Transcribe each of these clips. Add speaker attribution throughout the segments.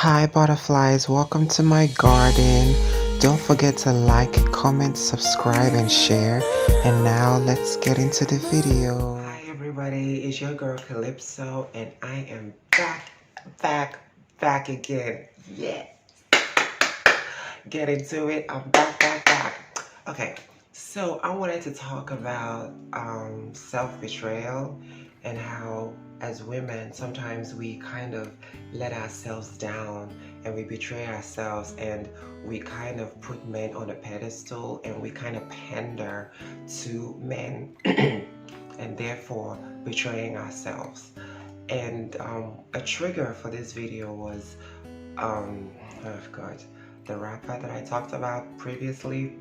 Speaker 1: Hi butterflies, welcome to my garden. Don't forget to like, comment, subscribe and share. And now let's get into the video. Hi everybody, it's your girl Calypso and I am back again. Yeah. Get into it. I'm back. Okay, so I wanted to talk about self-betrayal and how as women sometimes we kind of let ourselves down and we betray ourselves and we kind of put men on a pedestal and we kind of pander to men and therefore betraying ourselves. And a trigger for this video was oh god, the rapper that I talked about previously,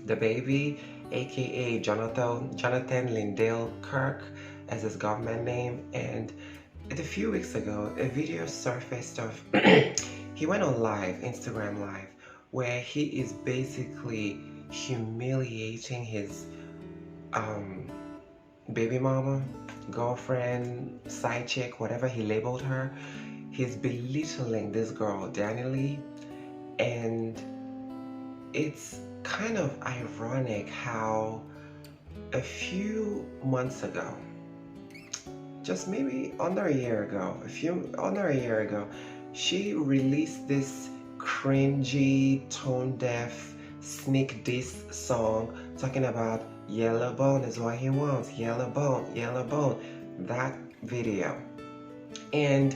Speaker 1: the baby, aka Jonathan Lindale Kirk as his government name. And a few weeks ago a video surfaced of he went on live, Instagram live, where he is basically humiliating his baby mama, girlfriend, side chick, whatever he labeled her. He's belittling this girl, Danielle, and it's kind of ironic how a few months ago, just maybe under a year ago, she released this cringy, tone deaf, sneak diss song talking about yellow bone is what he wants, yellow bone, that video. And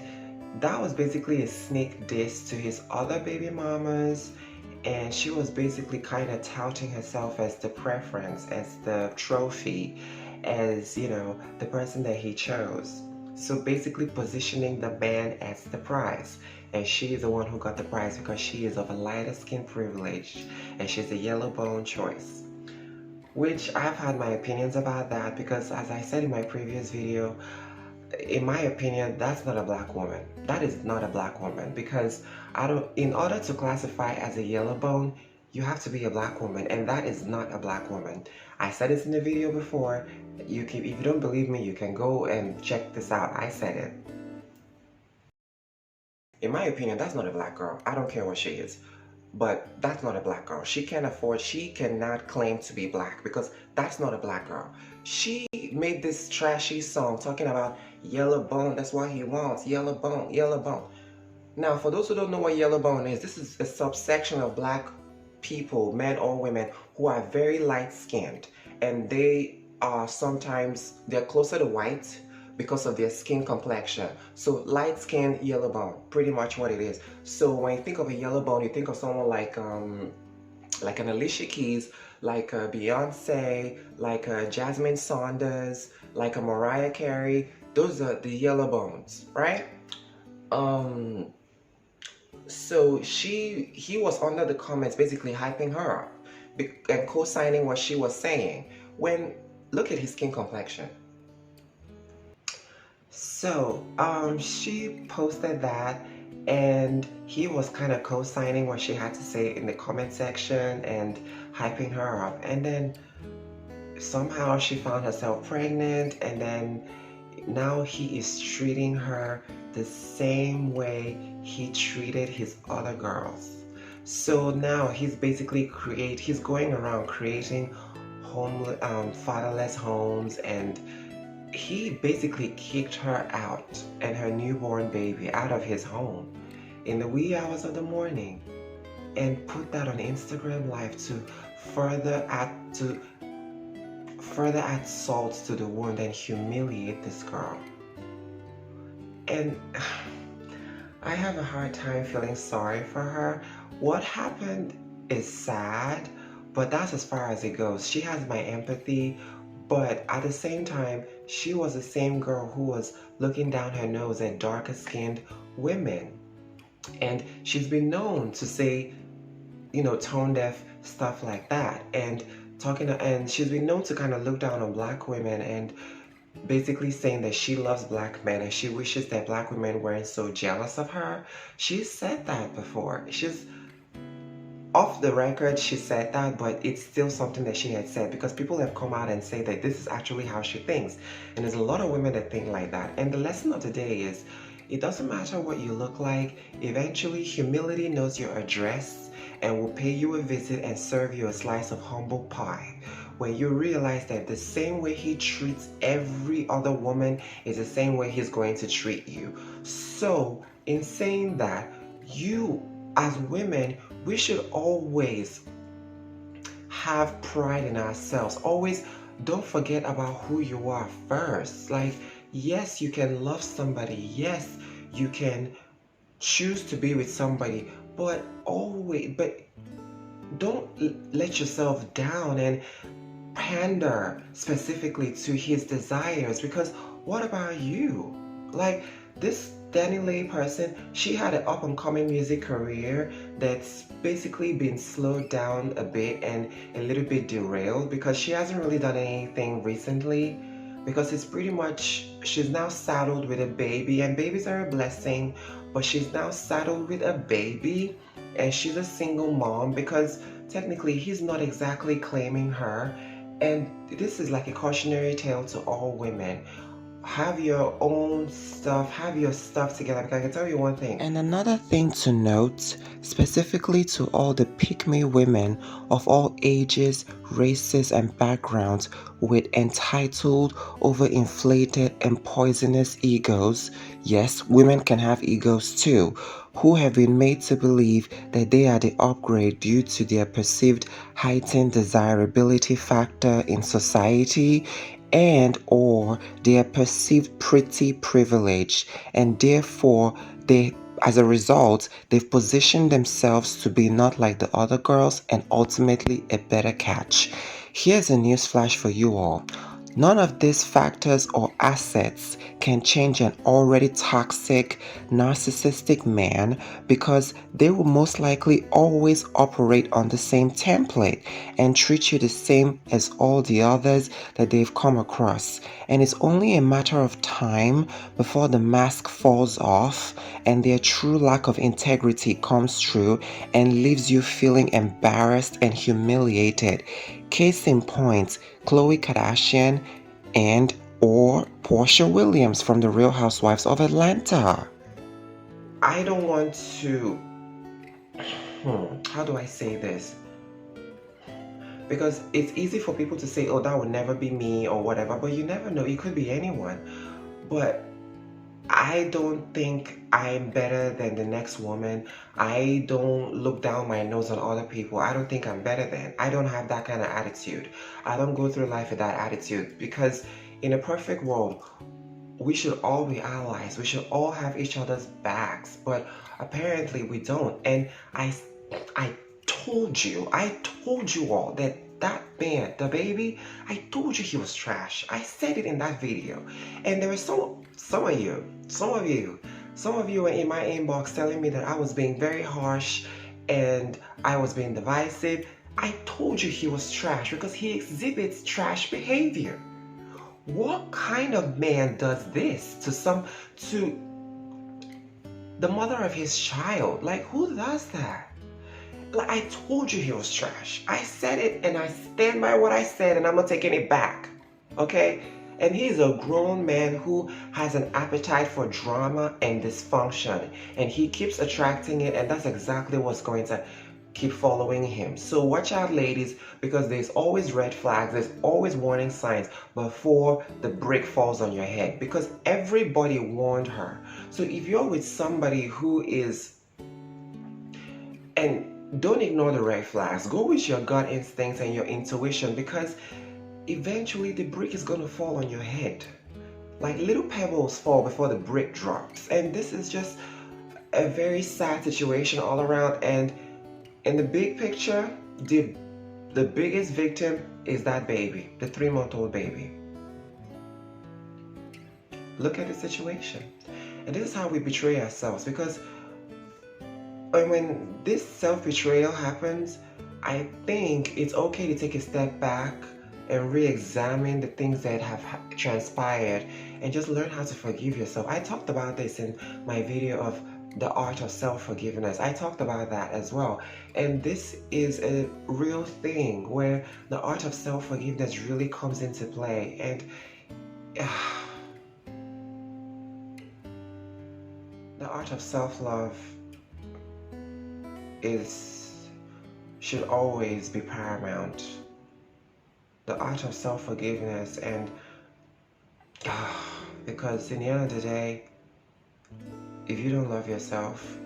Speaker 1: that was basically a sneak diss to his other baby mamas, and she was basically kind of touting herself as the preference, as the trophy, as, you know, the person that he chose. So basically positioning the man as the prize, and she is the one who got the prize because she is of a lighter skin privilege and she's a yellow bone choice. Which I've had my opinions about that because, as I said in my previous video, in my opinion, that's not a black woman. That is not a black woman because in order to classify as a yellow bone, you have to be a black woman, and that is not a black woman. I said this in the video before. If you don't believe me, you can go and check this out. I said it. In my opinion, that's not a black girl. I don't care what she is. But that's not a black girl. She cannot claim to be black because that's not a black girl. She made this trashy song talking about yellow bone, that's what he wants, yellow bone, yellow bone. Now, for those who don't know what yellow bone is, this is a subsection of black people, men or women, who are very light skinned, and they're closer to white because of their skin complexion. So light skin, yellow bone, pretty much what it is. So when you think of a yellow bone, you think of someone like an Alicia Keys, like a Beyonce, like a Jasmine Saunders, like a Mariah Carey. Those are the yellow bones, right? So he was under the comments basically hyping her up and co-signing what she was saying. When look at his skin complexion. So she posted that and he was kind of co-signing what she had to say in the comment section and hyping her up, and then somehow she found herself pregnant, and then now he is treating her the same way he treated his other girls. So now he's basically he's going around creating fatherless homes, and he basically kicked her out and her newborn baby out of his home in the wee hours of the morning and put that on Instagram Live to further add salt to the wound and humiliate this girl. And I have a hard time feeling sorry for her. What happened is sad, but that's as far as it goes. She has my empathy, but at the same time, she was the same girl who was looking down her nose at darker skinned women. And she's been known to say, you know, tone deaf stuff like that. And she's been known to kind of look down on black women and basically saying that she loves black men and she wishes that black women weren't so jealous of her. She's said that before. She's off the record, she said that, but it's still something that she had said because people have come out and say that this is actually how she thinks. And there's a lot of women that think like that. And the lesson of the day is, it doesn't matter what you look like. Eventually, humility knows your address and will pay you a visit and serve you a slice of humble pie. When you realize that the same way he treats every other woman is the same way he's going to treat you. So, in saying that, you as women, we should always have pride in ourselves. Always don't forget about who you are first. Like, yes, you can love somebody. Yes, you can choose to be with somebody, but don't let yourself down and pander specifically to his desires, because what about you? Like, this Danny Lay person, she had an up and coming music career that's basically been slowed down a bit and a little bit derailed because she hasn't really done anything recently, because it's pretty much she's now saddled with a baby, and babies are a blessing, but she's now saddled with a baby and she's a single mom because technically he's not exactly claiming her. And this is like a cautionary tale to all women. Have your own stuff, have your stuff together, because I can tell you one thing. And another thing to note, specifically to all the pick-me women of all ages, races, and backgrounds with entitled, overinflated, and poisonous egos. Yes, women can have egos too, who have been made to believe that they are the upgrade due to their perceived heightened desirability factor in society, and or their perceived pretty privilege, and therefore as a result, they've positioned themselves to be not like the other girls and ultimately a better catch. Here's a news flash for you all. None of these factors or assets can change an already toxic, narcissistic man, because they will most likely always operate on the same template and treat you the same as all the others that they've come across. And it's only a matter of time before the mask falls off and their true lack of integrity comes through and leaves you feeling embarrassed and humiliated. Case in point, Khloe Kardashian and or Portia Williams from The Real Housewives of Atlanta. I don't want to, how do I say this? Because it's easy for people to say, oh, that would never be me or whatever, but you never know. It could be anyone. But I don't think I'm better than the next woman. I don't look down my nose on other people. I don't think I'm better than. I don't have that kind of attitude. I don't go through life with that attitude, because in a perfect world, we should all be allies. We should all have each other's backs. But apparently we don't. And I I told you all that man, the baby, I told you he was trash. I said it in that video. And there were some of you were in my inbox telling me that I was being very harsh and I was being divisive. I told you he was trash because he exhibits trash behavior. What kind of man does this to the mother of his child? Like, who does that? Like, I told you he was trash. I said it and I stand by what I said, and I'm not taking it back. Okay? And he's a grown man who has an appetite for drama and dysfunction, and he keeps attracting it, and that's exactly what's going to keep following him. So watch out, ladies, because there's always red flags, there's always warning signs before the brick falls on your head, because everybody warned her. So if you're with somebody who is, and don't ignore the red flags, go with your gut instincts and your intuition, because eventually the brick is going to fall on your head. Like, little pebbles fall before the brick drops. And this is just a very sad situation all around. And in the big picture, the biggest victim is that baby, the 3-month-old baby. Look at the situation. And this is how we betray ourselves, because when this self-betrayal happens, I think it's okay to take a step back and re-examine the things that have transpired and just learn how to forgive yourself. I talked about this in my video of the art of self-forgiveness. I talked about that as well. And this is a real thing where the art of self-forgiveness really comes into play. And art of self-love should always be paramount. The art of self-forgiveness, and because in the end of the day, if you don't love yourself,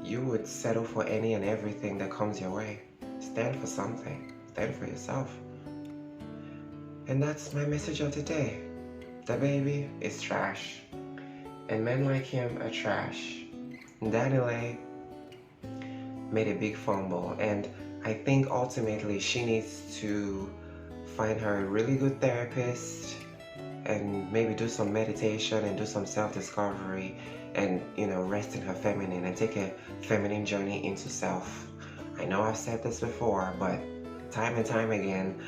Speaker 1: you would settle for any and everything that comes your way. Stand for something. Stand for yourself. And that's my message of the day. The baby is trash, and men like him are trash. Danielle made a big fumble, and I think ultimately she needs to find her a really good therapist and maybe do some meditation and do some self-discovery and rest in her feminine and take a feminine journey into self. I know I've said this before, but time and time again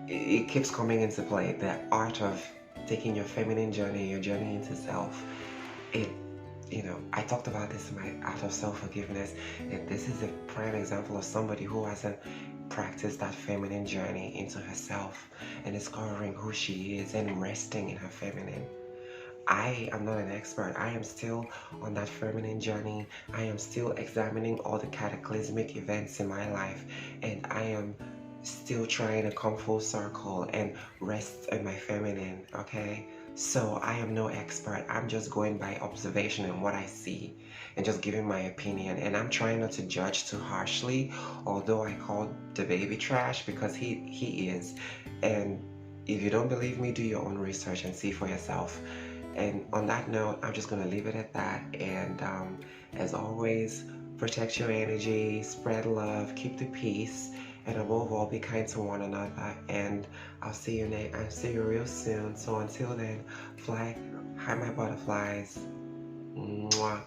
Speaker 1: it keeps coming into play. The art of taking your feminine journey, your journey into self. I talked about this in my art of self-forgiveness, and this is a prime example of somebody who hasn't practiced that feminine journey into herself and discovering who she is and resting in her feminine. I am not an expert. I am still on that feminine journey. I am still examining all the cataclysmic events in my life, and I am still trying to come full circle and rest in my feminine, okay? So I am no expert. I'm just going by observation and what I see and just giving my opinion. And I'm trying not to judge too harshly, although I call the baby trash because he is. And if you don't believe me, do your own research and see for yourself. And on that note, I'm just going to leave it at that. And as always, protect your energy, spread love, keep the peace, and above all, be kind to one another. And I'll see you real soon. So until then, fly high, my butterflies. Mwah.